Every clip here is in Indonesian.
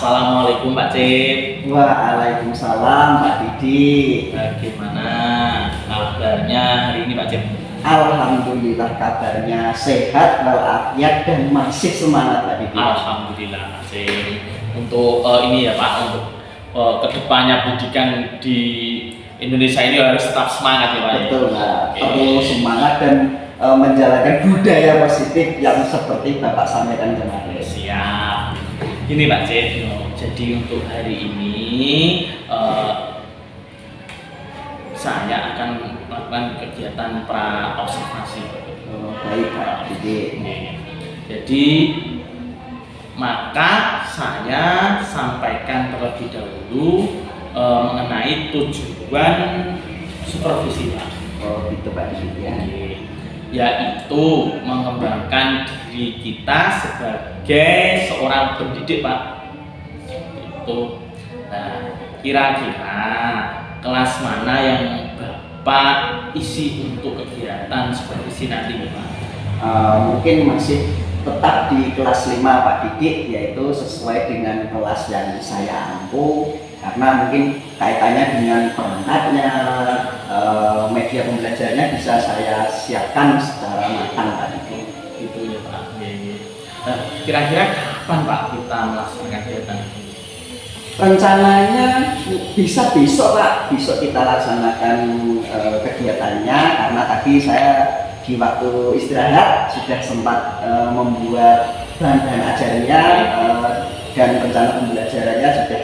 Assalamualaikum Pak Cip. Waalaikumsalam Pak Didi. Bagaimana kabarnya hari ini Pak Cip? Alhamdulillah kabarnya sehat walafiat dan masih semangat Pak Didi. Alhamdulillah Pak Cip. Untuk ini ya Pak, untuk kedepannya pendidikan di Indonesia ini harus tetap semangat ya Pak. Betul Pak. Perlu semangat dan menjalankan budaya positif yang seperti Bapak sampaikan kemarin. Siap. Ini Pak Cip, jadi untuk hari ini saya akan melakukan kegiatan pra observasi. Baik Pak Didi. Jadi maka saya sampaikan terlebih dahulu mengenai tujuan supervisi Pak. Oh gitu Pak Didi ya. Yaitu mengembangkan diri kita sebagai seorang pendidik Pak. Itu. Nah, kira-kira kelas mana yang Bapak isi untuk kegiatan supervisi nanti Pak? Mungkin masih tetap di kelas 5 Pak Didi, yaitu sesuai dengan kelas yang saya ampu, karena mungkin kaitannya dengan perangkatnya, media pembelajarannya bisa saya siapkan secara matang Pak Didi. Itu ya Pak. Nah, kira-kira kapan Pak kita melaksanakan kegiatan ini? Rencananya bisa besok Pak, besok kita laksanakan kegiatannya, karena tadi saya di waktu istirahat sudah sempat membuat bahan-bahan ajarnya dan rencana pembelajarannya sudah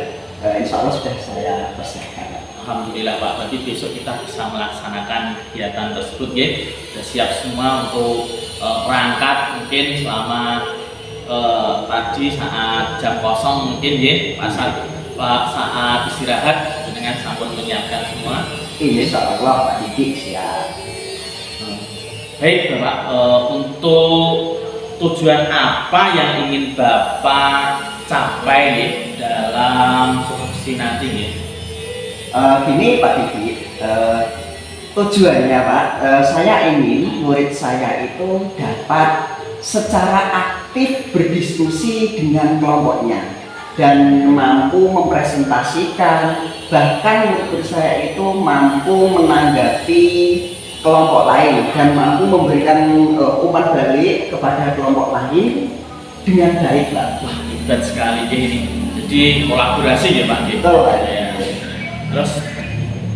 insya Allah sudah saya persiapkan. Alhamdulillah Pak, berarti besok kita bisa melaksanakan kegiatan tersebut ya. Sudah siap semua untuk perangkat mungkin selama tadi saat jam kosong mungkin ya, saat istirahat dengan sampun menyiapkan semua. Insya Allah Pak Didi siap. Baik Bapak, untuk tujuan apa yang ingin Bapak capai ya, dalam supervisi nanti ya? Gini Pak Didi, tujuannya Pak, saya ingin murid saya itu dapat secara aktif berdiskusi dengan kelompoknya dan mampu mempresentasikan, bahkan murid saya itu mampu menanggapi kelompok lain dan mampu memberikan umpan balik kepada kelompok lain dengan baik Pak. Wah, hebat sekali ya ini. Jadi kolaborasi ya Pak. Betul Pak. Ya. Terus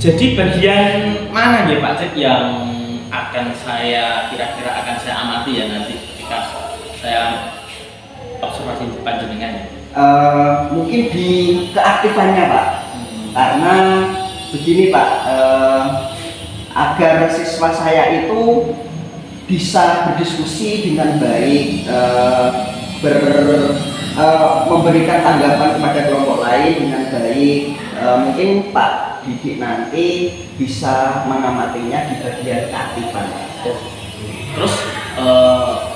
jadi bagian mana ya Pak Cik yang akan kira-kira akan saya amati ya nanti ketika saya observasi panjenengan? Mungkin di keaktifannya Pak, karena begini Pak, agar siswa saya itu bisa berdiskusi dengan baik, memberikan tanggapan kepada kelompok lain dengan baik. Mungkin Pak Didi nanti bisa mengamatinya di bagian keaktifan. Terus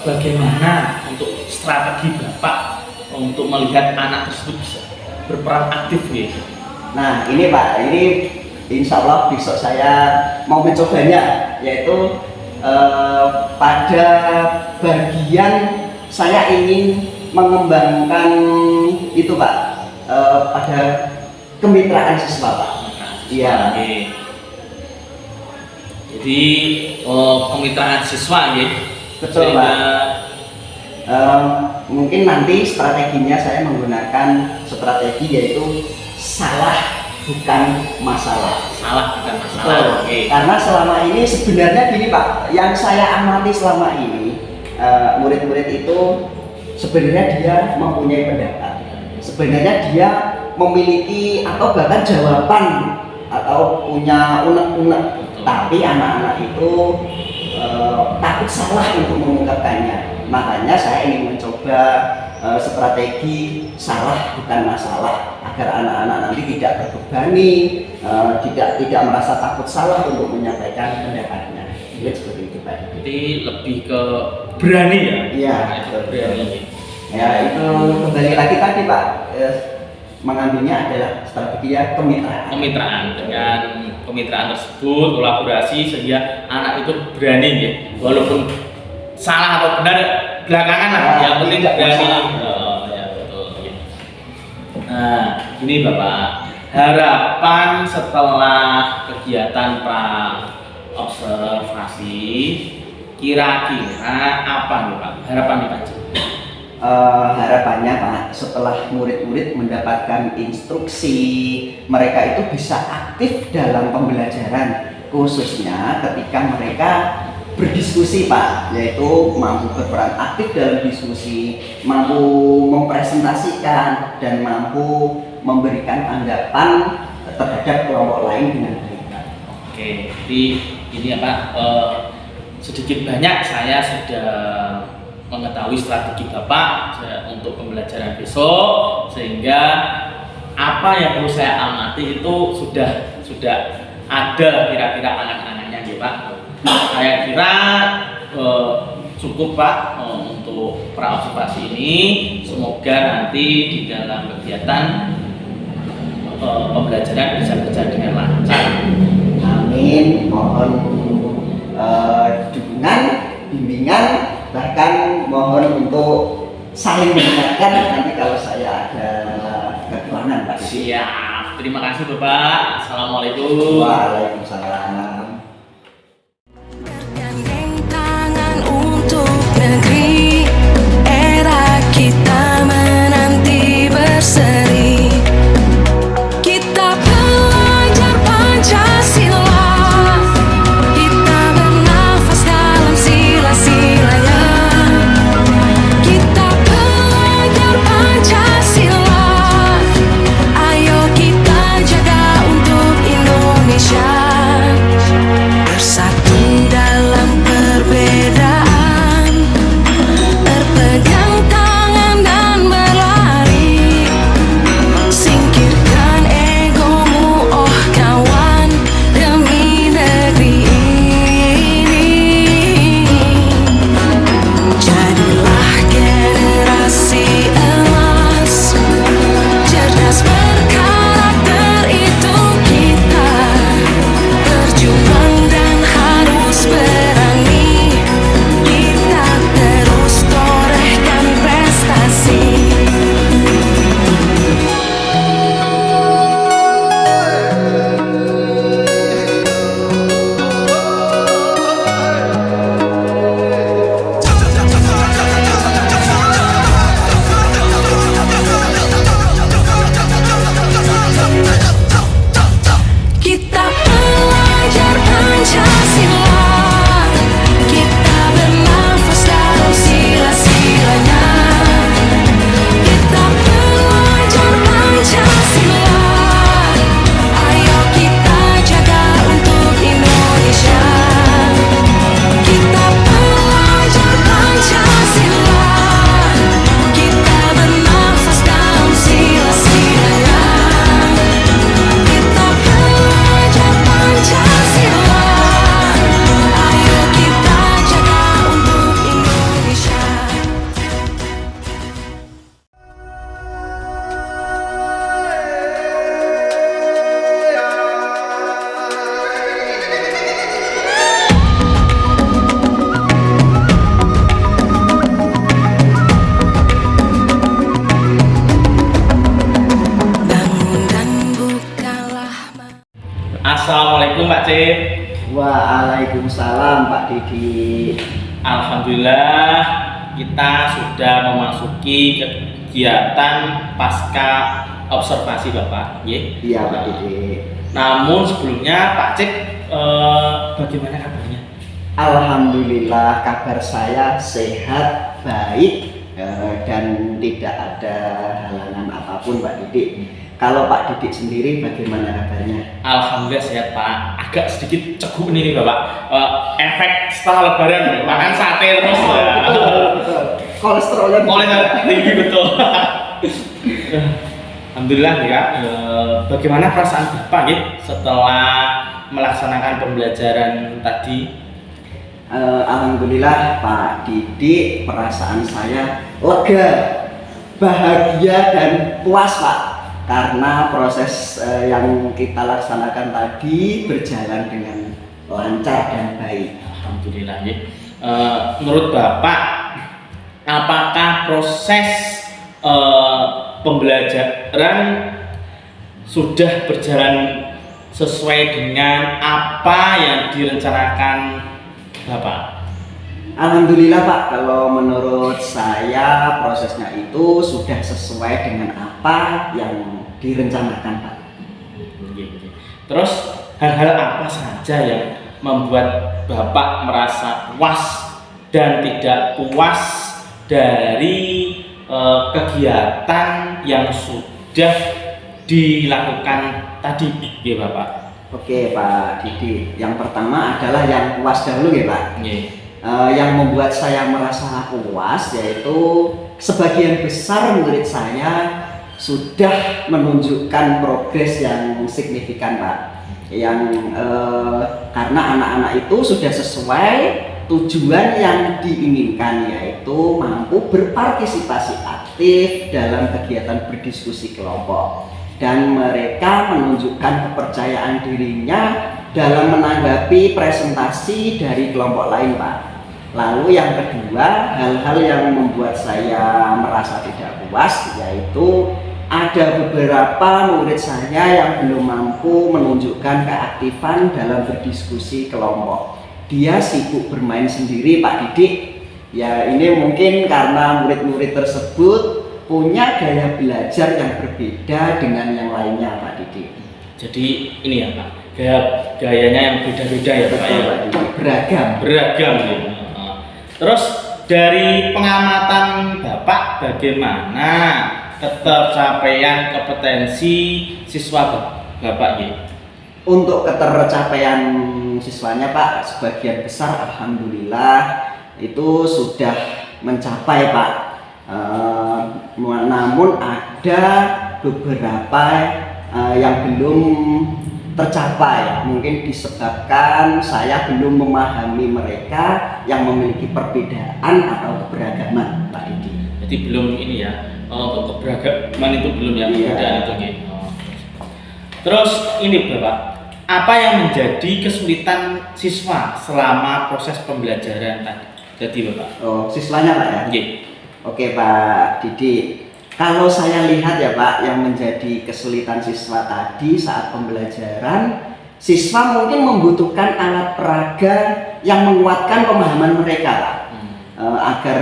bagaimana untuk strategi Bapak untuk melihat anak tersebut bisa berperan aktif ya? Nah ini Pak, ini insya Allah besok saya mau mencobanya, yaitu pada bagian saya ingin mengembangkan itu Pak, pada kemitraan siswa Pak. Iya. Jadi kemitraan siswa ya. Betul Pak. Mungkin nanti strateginya saya menggunakan strategi yaitu salah bukan masalah. Salah bukan masalah. Oke. Karena selama ini sebenarnya gini Pak, yang saya amati selama ini murid-murid itu sebenarnya dia mempunyai pendapat, sebenarnya dia memiliki atau bahkan jawaban atau punya unek-unek, tapi anak-anak itu takut salah untuk mengungkapkannya. Makanya saya ingin mencoba strategi salah bukan masalah agar anak-anak nanti tidak terbebani, tidak merasa takut salah untuk menyampaikan pendapatnya. Seperti itu Pak. Jadi lebih ke berani ya? Iya. Berani. Ya itu kembali lagi tadi Pak, mengambilnya adalah strategi kemitraan. Kemitraan, dengan kemitraan tersebut kolaborasi sehingga anak itu berani ya, walaupun salah atau benar belakangan lah, yang penting berani. Ya betul. Ya. Nah, ini Bapak, harapan setelah kegiatan observasi, kira-kira apa nih Pak? Harapan nih Pak Cik? Harapannya Pak, setelah murid-murid mendapatkan instruksi, mereka itu bisa aktif dalam pembelajaran, khususnya ketika mereka berdiskusi Pak, yaitu mampu berperan aktif dalam diskusi, mampu mempresentasikan, dan mampu memberikan tanggapan terhadap kelompok lain dengan baik. Oke, jadi ini apa, sedikit banyak saya sudah mengetahui strategi Bapak untuk pembelajaran besok, sehingga apa yang perlu saya amati itu sudah ada kira-kira angan-angannya ya Pak. Saya kira cukup Pak untuk praobservasi ini. Semoga nanti di dalam kegiatan pembelajaran bisa berjalan dengan lancar. Amin. Mohon dukungan, bimbingan, bahkan mohon untuk saling mengingatkan nanti kalau saya ada kekurangan Pak. Siap. Terima kasih Bapak. Assalamualaikum. Waalaikumsalam. Bergandeng tangan untuk negeri, era kita menanti berseri. Kita belajar Pancasila, kita bernafas dalam sila-silanya. Kita belajar Pancasila, ayo kita jaga untuk Indonesia. Bersatu dalam perbedaan, berpegang tangan dan berlari. Singkirkan egomu, oh kawan, demi negeri ini. Jadilah generasi emas, cerdas berkarakter itu kita. Berjuang dan harus berani, kita terus torehkan prestasi. Kita belajar Pancasila, kita bernafas dalam sila-silanya. Kita belajar Pancasila, ayo kita jaga untuk Indonesia. Kita belajar Pancasila, kita bernafas dalam sila-silanya. Kita belajar Pancasila, ayo kita jaga untuk Indonesia. Bangun dan bukalah mata. Assalamualaikum Pak Cik. Waalaikumsalam Pak Didi. Alhamdulillah kita sudah memasuki kegiatan pasca observasi Bapak. Iya Pak Didi. Namun sebelumnya Pak Cik, bagaimana kabarnya? Alhamdulillah kabar saya sehat, baik, dan tidak ada halangan apapun Pak Didik. Kalau Pak Didik sendiri bagaimana kabarnya? Alhamdulillah sehat Pak. Agak sedikit ceguk nih Bapak. Efek setelah Lebaran makan sate terus. Kolesterolnya Tinggi betul. Alhamdulillah ya. Bagaimana perasaan Bapak ya setelah melaksanakan pembelajaran tadi? Alhamdulillah Pak Didik, perasaan saya lega, bahagia dan puas Pak, karena proses yang kita laksanakan tadi berjalan dengan lancar dan baik. Alhamdulillah ya. Menurut Bapak, apakah proses pembelajaran sudah berjalan sesuai dengan apa yang direncanakan Bapak? Alhamdulillah Pak, kalau menurut saya prosesnya itu sudah sesuai dengan apa yang direncanakan Pak. Terus hal-hal apa saja yang membuat Bapak merasa puas dan tidak puas dari kegiatan yang sudah dilakukan tadi ya Bapak? Oke Pak Didi, yang pertama adalah yang puas dahulu ya Pak. Yang membuat saya merasa puas yaitu sebagian besar murid saya sudah menunjukkan progres yang signifikan Pak. Yang karena anak-anak itu sudah sesuai tujuan yang diinginkan, yaitu mampu berpartisipasi aktif dalam kegiatan berdiskusi kelompok, dan mereka menunjukkan kepercayaan dirinya dalam menanggapi presentasi dari kelompok lain Pak. Lalu yang kedua, hal-hal yang membuat saya merasa tidak puas yaitu ada beberapa murid saya yang belum mampu menunjukkan keaktifan dalam berdiskusi kelompok. Dia sibuk bermain sendiri Pak Didik. Ya, ini mungkin karena murid-murid tersebut punya gaya belajar yang berbeda dengan yang lainnya Pak Didik. Jadi ini ya Pak, gayanya yang beda-beda ya Pak ya? Beragam ya. Terus dari pengamatan Bapak, bagaimana ketercapaian kompetensi siswa Bapak ya? Untuk ketercapaian siswanya Pak, sebagian besar alhamdulillah itu sudah mencapai Pak. Namun ada beberapa yang belum tercapai, mungkin disebabkan saya belum memahami mereka yang memiliki perbedaan atau keberagaman Pak Didi. Jadi belum ini ya, untuk keberagaman itu belum ya, perbedaan itu gitu. Terus ini Bapak, apa yang menjadi kesulitan siswa selama proses pembelajaran tadi? Jadi Bapak. Oh, siswanya Pak ya? Oke Pak Didi, kalau saya lihat ya Pak, yang menjadi kesulitan siswa tadi saat pembelajaran, siswa mungkin membutuhkan alat peraga yang menguatkan pemahaman mereka Pak, agar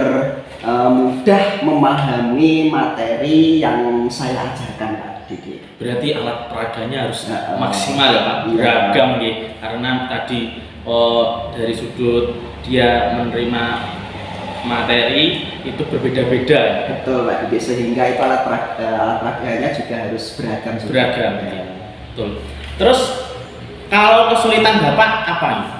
mudah memahami materi yang saya ajarkan Pak Didi. Berarti alat peraganya harus maksimal ya Pak, beragam ya, karena tadi dari sudut dia menerima materi itu berbeda-beda. Betul Pak Didi, sehingga itu alat peraganya juga harus beragam. Beragam ya. Betul. Terus kalau kesulitan Bapak apa nih?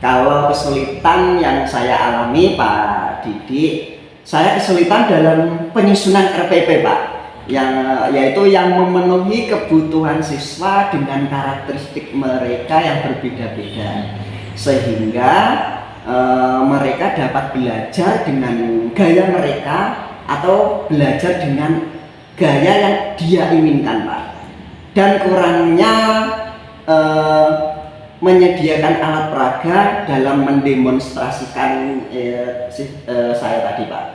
Kalau kesulitan yang saya alami Pak Didi, saya kesulitan dalam penyusunan RPP Pak, yaitu yang memenuhi kebutuhan siswa dengan karakteristik mereka yang berbeda-beda, sehingga mereka dapat belajar dengan gaya mereka atau belajar dengan gaya yang dia inginkan Pak. Dan kurangnya menyediakan alat peraga dalam mendemonstrasikan saya tadi Pak.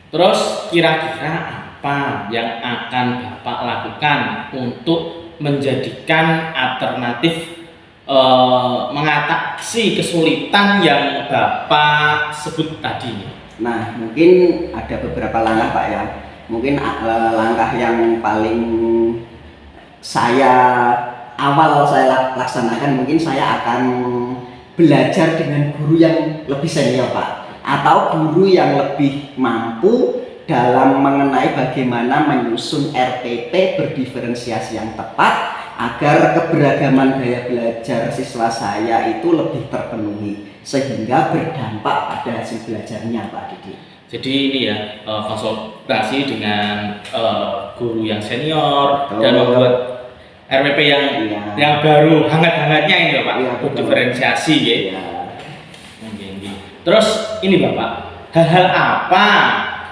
Terus kira-kira apa yang akan Bapak lakukan untuk menjadikan alternatif mengatasi kesulitan yang Bapak sebut tadi? Nah, mungkin ada beberapa langkah Pak ya. Mungkin langkah yang paling awal saya laksanakan, mungkin saya akan belajar dengan guru yang lebih senior Pak, atau guru yang lebih mampu dalam mengenai bagaimana menyusun RPP berdiferensiasi yang tepat agar keberagaman gaya belajar siswa saya itu lebih terpenuhi, sehingga berdampak pada hasil belajarnya Pak Didi. Jadi ini ya, konsultasi dengan guru yang senior dan membuat RPP yang baru hangat-hangatnya ini Bapak, berdiferensiasi ya. Terus ini Bapak, hal-hal apa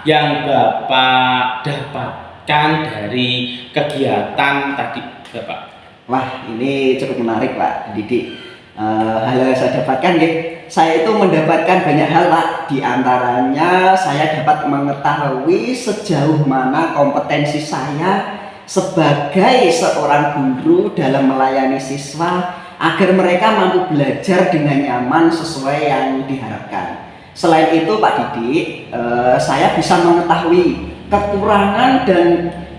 yang Bapak dapatkan dari kegiatan tadi Bapak? Wah, ini cukup menarik Pak Didi. hal yang saya dapatkan nggih, saya itu mendapatkan banyak hal Pak. Di antaranya saya dapat mengetahui sejauh mana kompetensi saya sebagai seorang guru dalam melayani siswa agar mereka mampu belajar dengan nyaman sesuai yang diharapkan. Selain itu Pak Didik, saya bisa mengetahui kekurangan dan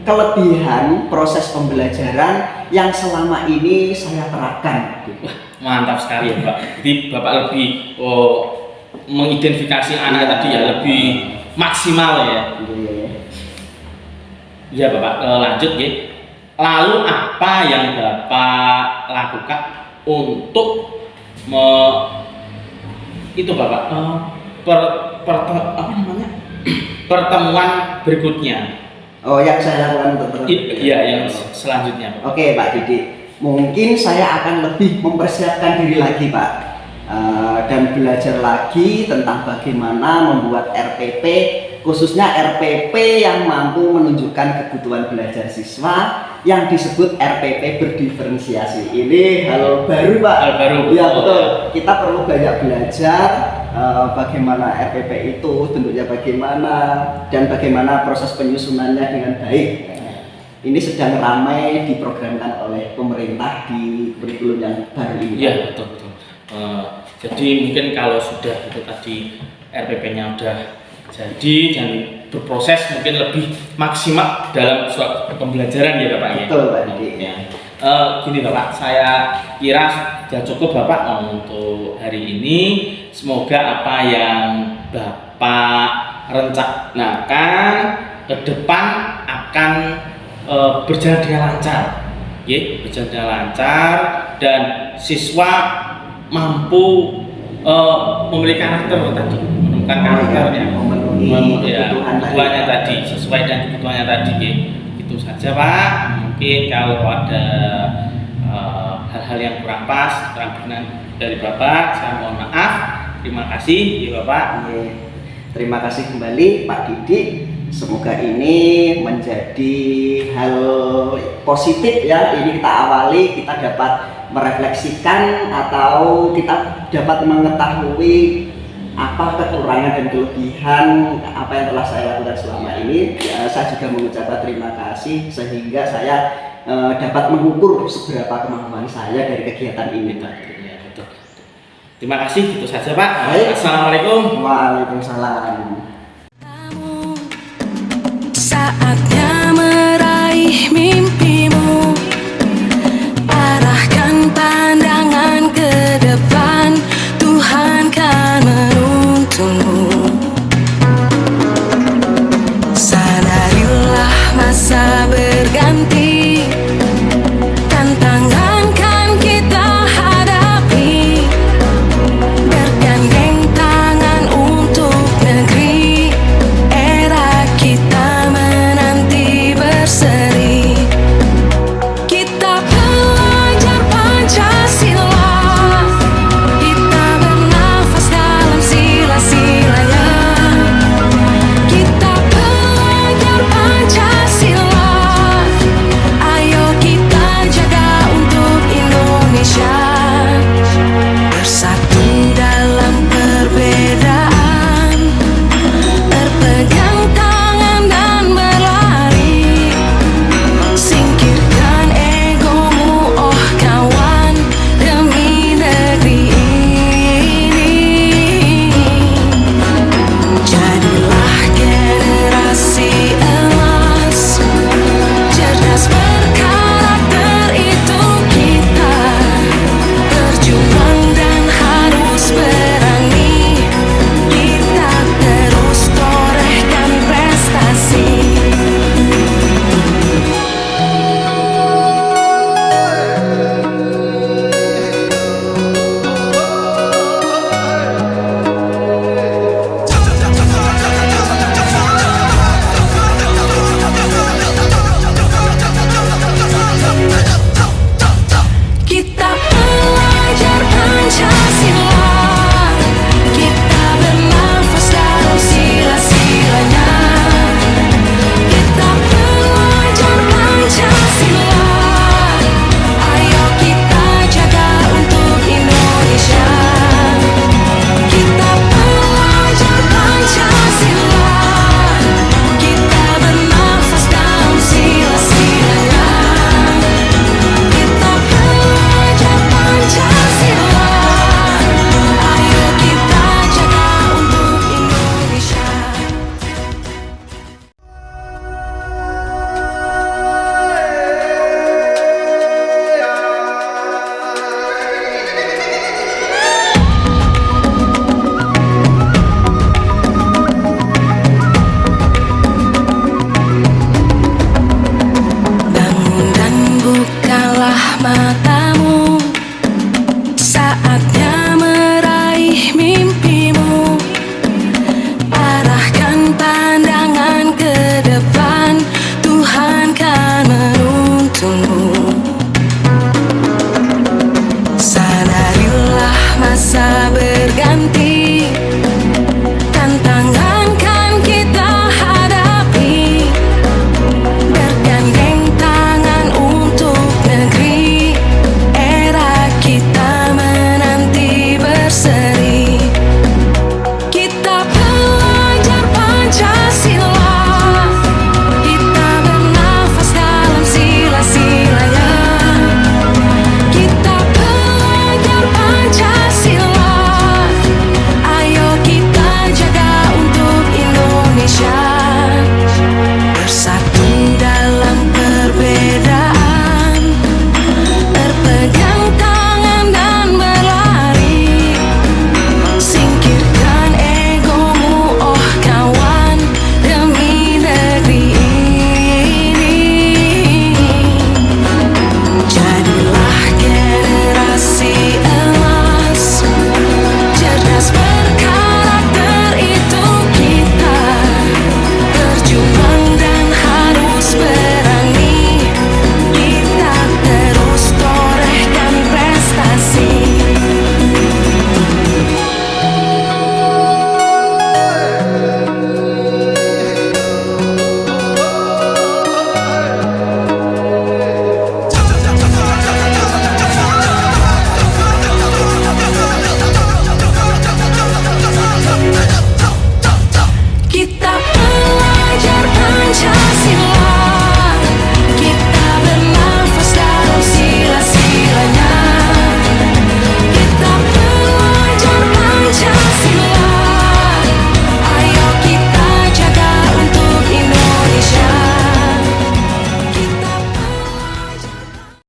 kelebihan proses pembelajaran yang selama ini saya terapkan. Mantap sekali ya Pak. Jadi Bapak lebih mengidentifikasi anak tadi ya lebih maksimal ya. Ya Bapak, lanjut ya. Lalu apa yang Bapak lakukan untuk itu Bapak apa namanya pertemuan berikutnya? Oh, yang saya lakukan untuk Iya, yang selanjutnya. Oke Pak Didik, mungkin saya akan lebih mempersiapkan diri lagi Pak, dan belajar lagi tentang bagaimana membuat RPP, khususnya RPP yang mampu menunjukkan kebutuhan belajar siswa yang disebut RPP berdiferensiasi. Ini hal baru Pak. Hal baru. Ya betul. Kita perlu banyak belajar bagaimana RPP itu, bentuknya bagaimana, dan bagaimana proses penyusunannya dengan baik. Ini sedang ramai diprogramkan oleh pemerintah di kurikulum yang baru ini. Iya betul betul. Jadi mungkin kalau sudah itu tadi RPP-nya udah jadi dan berproses mungkin lebih maksimal dalam suatu pembelajaran ya Bapak ya. Betul Pak Didik. Ya. Gini Bapak, saya kira sudah cukup Bapak untuk hari ini. Semoga apa yang Bapak rencanakan ke depan akan berjalan dengan lancar, ya, berjalan dengan lancar dan siswa mampu memiliki karakter tadi, menemukan karakternya, memenuhi ya, kebutuhannya tadi, sesuai dengan kebutuhannya tadi, ya. Itu saja Pak. Mungkin kalau ada hal-hal yang kurang pas, kurang berkenan dari Bapak, saya mohon maaf. Terima kasih, ya Bapak. Terima kasih kembali Pak Didik. Semoga ini menjadi hal positif ya. Ini kita awali, kita dapat merefleksikan atau kita dapat mengetahui apa kekurangan dan kelebihan apa yang telah saya lakukan selama ini. Ya, saya juga mengucapkan terima kasih sehingga saya dapat mengukur seberapa kemampuan saya dari kegiatan ini. Ya, betul. Terima kasih, itu saja Pak. Baik. Assalamualaikum. Waalaikumsalam. Saat